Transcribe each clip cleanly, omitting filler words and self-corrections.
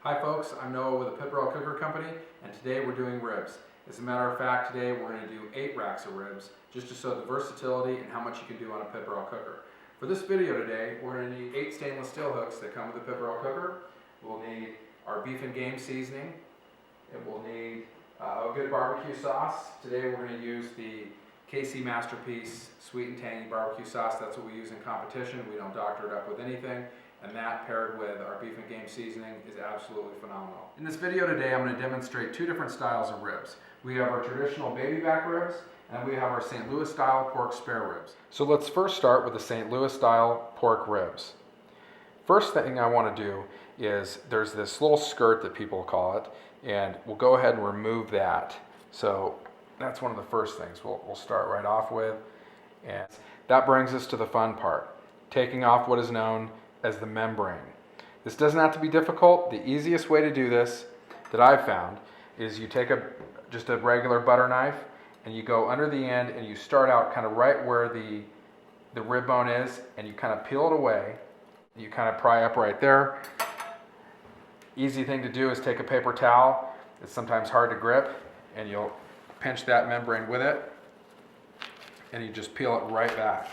Hi folks, I'm Noah with the Pit Barrel Cooker Company, and today we're doing ribs. As a matter of fact, today we're going to do 8 racks of ribs, just to show the versatility and how much you can do on a Pit Barrel Cooker. For this video today, we're going to need 8 stainless steel hooks that come with the Pit Barrel Cooker. We'll need our beef and game seasoning. It will need a good barbecue sauce. Today we're going to use the KC Masterpiece Sweet and Tangy Barbecue Sauce. That's what we use in competition. We don't doctor it up with anything. And that paired with our beef and game seasoning is absolutely phenomenal. In this video today, I'm going to demonstrate 2 different styles of ribs. We have our traditional baby back ribs, and we have our St. Louis style pork spare ribs. So let's first start with the St. Louis style pork ribs. First thing I want to do is there's this little skirt that people call it, and we'll go ahead and remove that. So that's one of the first things we'll start right off with. And that brings us to the fun part, taking off what is known as the membrane. This doesn't have to be difficult. The easiest way to do this that I've found is you take just a regular butter knife and you go under the end and you start out kind of right where the rib bone is, and you kind of peel it away. You kind of pry up right there. Easy thing to do is take a paper towel. It's sometimes hard to grip, and you'll pinch that membrane with it and you just peel it right back.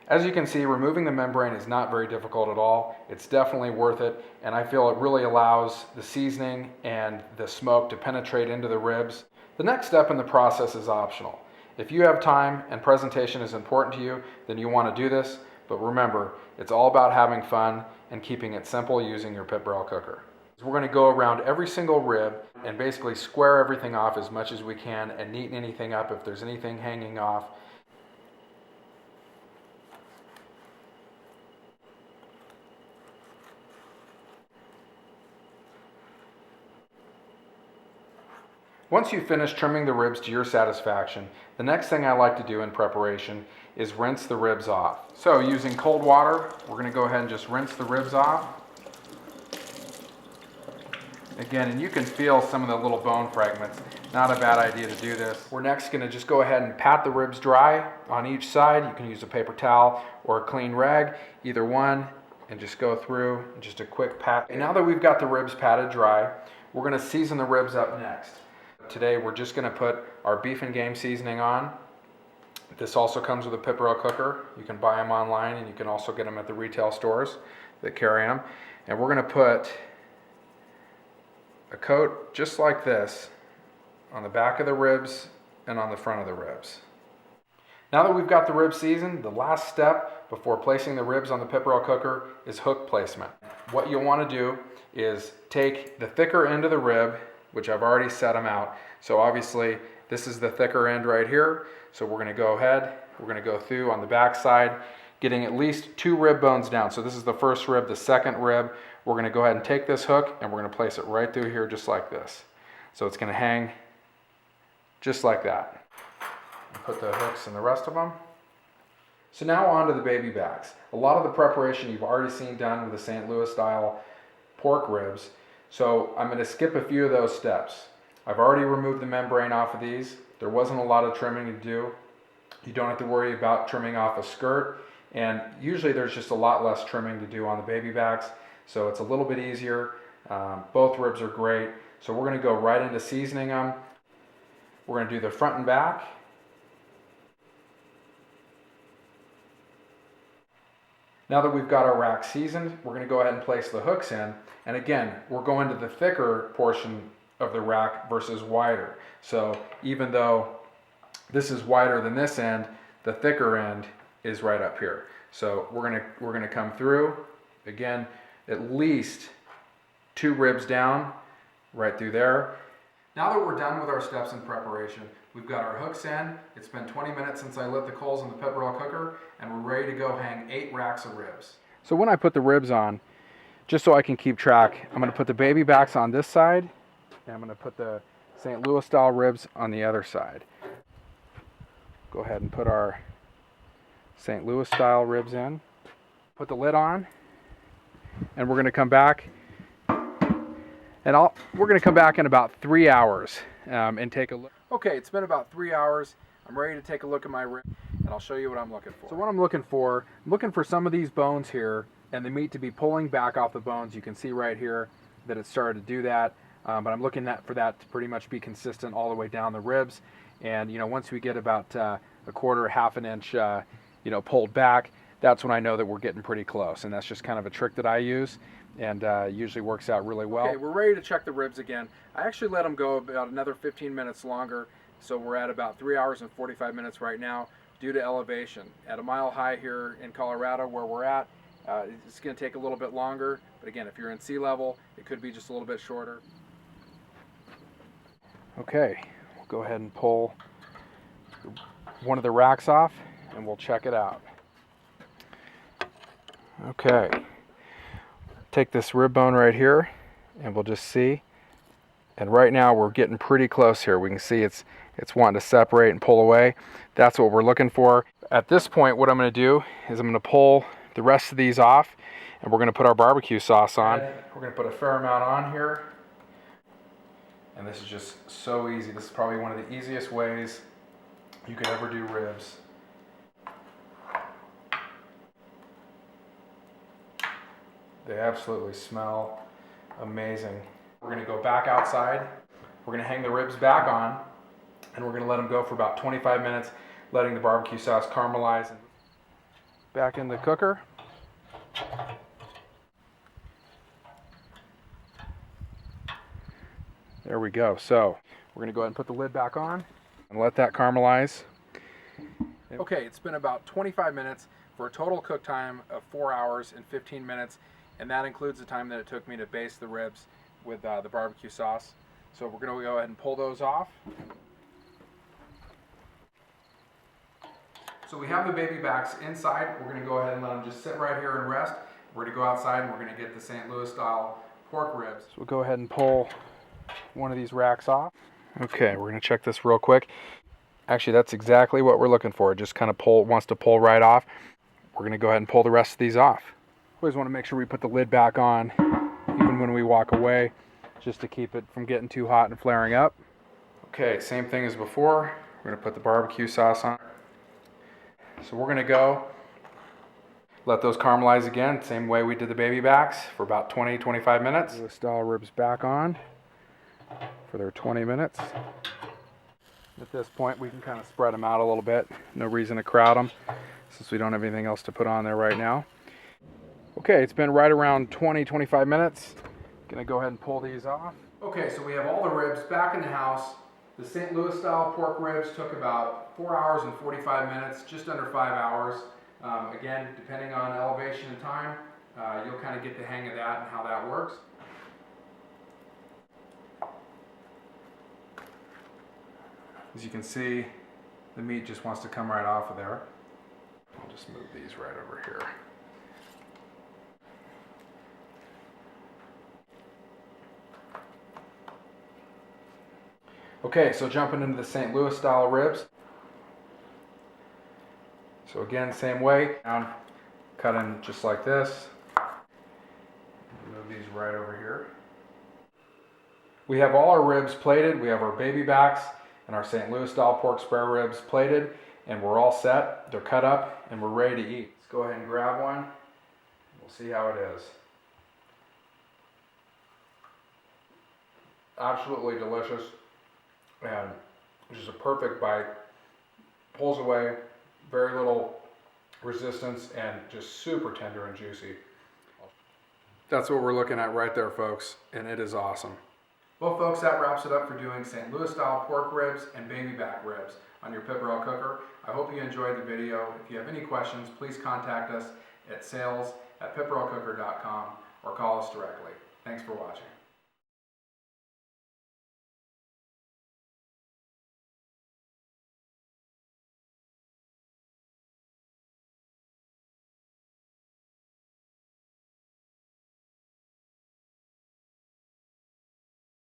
As you can see, removing the membrane is not very difficult at all. It's definitely worth it, and I feel it really allows the seasoning and the smoke to penetrate into the ribs. The next step in the process is optional. If you have time and presentation is important to you, then you want to do this, but remember, it's all about having fun and keeping it simple using your Pit Barrel Cooker. We're going to go around every single rib and basically square everything off as much as we can and neaten anything up if there's anything hanging off. Once you've finished trimming the ribs to your satisfaction, the next thing I like to do in preparation is rinse the ribs off. So using cold water, we're going to go ahead and just rinse the ribs off. Again, and you can feel some of the little bone fragments. Not a bad idea to do this. We're next going to just go ahead and pat the ribs dry on each side. You can use a paper towel or a clean rag, either one, and just go through just a quick pat. And now that we've got the ribs patted dry, we're going to season the ribs up next. Today we're just going to put our beef and game seasoning on. This also comes with a Pit Barrel Cooker. You can buy them online, and you can also get them at the retail stores that carry them. And we're going to put a coat just like this on the back of the ribs and on the front of the ribs. Now that we've got the ribs seasoned, the last step before placing the ribs on the Pit Barrel Cooker is hook placement. What you'll want to do is take the thicker end of the rib, which I've already set them out. So obviously this is the thicker end right here. So we're going to go ahead, we're going to go through on the back side, getting at least 2 rib bones down. So this is the first rib, the second rib. We're going to go ahead and take this hook and we're going to place it right through here just like this. So it's going to hang just like that. Put the hooks in the rest of them. So now on to the baby backs. A lot of the preparation you've already seen done with the St. Louis style pork ribs. So I'm going to skip a few of those steps. I've already removed the membrane off of these. There wasn't a lot of trimming to do. You don't have to worry about trimming off a skirt, and usually there's just a lot less trimming to do on the baby backs, so it's a little bit easier. Both ribs are great. So we're going to go right into seasoning them. We're going to do the front and back. Now that we've got our rack seasoned, we're going to go ahead and place the hooks in. And again, we're going to the thicker portion of the rack versus wider. So even though this is wider than this end, the thicker end is right up here. So we're going to come through, again, at least 2 ribs down, right through there. Now that we're done with our steps in preparation, we've got our hooks in. It's been 20 minutes since I lit the coals in the Pit Barrel Cooker, and we're ready to go hang 8 racks of ribs. So when I put the ribs on, just so I can keep track, I'm going to put the baby backs on this side, and I'm going to put the St. Louis style ribs on the other side. Go ahead and put our St. Louis style ribs in. Put the lid on, and we're going to come back. And we're going to come back in about 3 hours and take a look. Okay, it's been about 3 hours. I'm ready to take a look at my rib, and I'll show you what I'm looking for. So what I'm looking for some of these bones here, and the meat to be pulling back off the bones. You can see right here that it started to do that, but I'm looking for that to pretty much be consistent all the way down the ribs. And once we get about a quarter, half an inch, pulled back, that's when I know that we're getting pretty close. And that's just kind of a trick that I use, and usually works out really well. Okay, we're ready to check the ribs again. I actually let them go about another 15 minutes longer, so we're at about 3 hours and 45 minutes right now due to elevation. At a mile high here in Colorado where we're at, it's going to take a little bit longer, but again, if you're in sea level, it could be just a little bit shorter. Okay, we'll go ahead and pull one of the racks off, and we'll check it out. Okay, take this rib bone right here, and we'll just see. And right now we're getting pretty close here. We can see it's wanting to separate and pull away. That's what we're looking for. At this point, what I'm going to do is I'm going to pull the rest of these off, and we're going to put our barbecue sauce on. We're going to put a fair amount on here. And this is just so easy. This is probably one of the easiest ways you could ever do ribs. They absolutely smell amazing. We're going to go back outside. We're going to hang the ribs back on, and we're going to let them go for about 25 minutes, letting the barbecue sauce caramelize. Back in the cooker. There we go. So we're going to go ahead and put the lid back on and let that caramelize. Okay, it's been about 25 minutes for a total cook time of 4 hours and 15 minutes, and that includes the time that it took me to baste the ribs with the barbecue sauce. So we're going to go ahead and pull those off. So we have the baby backs inside. We're going to go ahead and let them just sit right here and rest. We're going to go outside and we're going to get the St. Louis style pork ribs. So we'll go ahead and pull one of these racks off. Okay, we're going to check this real quick. Actually, that's exactly what we're looking for. It just kind of wants to pull right off. We're going to go ahead and pull the rest of these off. Always want to make sure we put the lid back on even when we walk away, just to keep it from getting too hot and flaring up. Okay, same thing as before. We're going to put the barbecue sauce on. So we're going to go let those caramelize again, same way we did the baby backs, for about 20-25 minutes. The style ribs back on for their 20 minutes. At this point, we can kind of spread them out a little bit. No reason to crowd them since we don't have anything else to put on there right now. Okay, it's been right around 20-25 minutes. Gonna go ahead and pull these off. Okay, so we have all the ribs back in the house. The St. Louis style pork ribs took about 4 hours and 45 minutes, just under 5 hours. Again, depending on elevation and time, you'll kind of get the hang of that and how that works. As you can see, the meat just wants to come right off of there. I'll just move these right over here. Okay, so jumping into the St. Louis style ribs. So again, same way, down, cut in just like this. Move these right over here. We have all our ribs plated. We have our baby backs and our St. Louis style pork spare ribs plated, and we're all set. They're cut up and we're ready to eat. Let's go ahead and grab one. We'll see how it is. Absolutely delicious, and just a perfect bite. Pulls away, very little resistance, and just super tender and juicy. That's what we're looking at right there, folks, and it is awesome. Well, folks, that wraps it up for doing St. Louis style pork ribs and baby back ribs on your Pepperell cooker. I hope you enjoyed the video. If you have any questions, please contact us at sales@pepperellcooker.com or call us directly. Thanks for watching.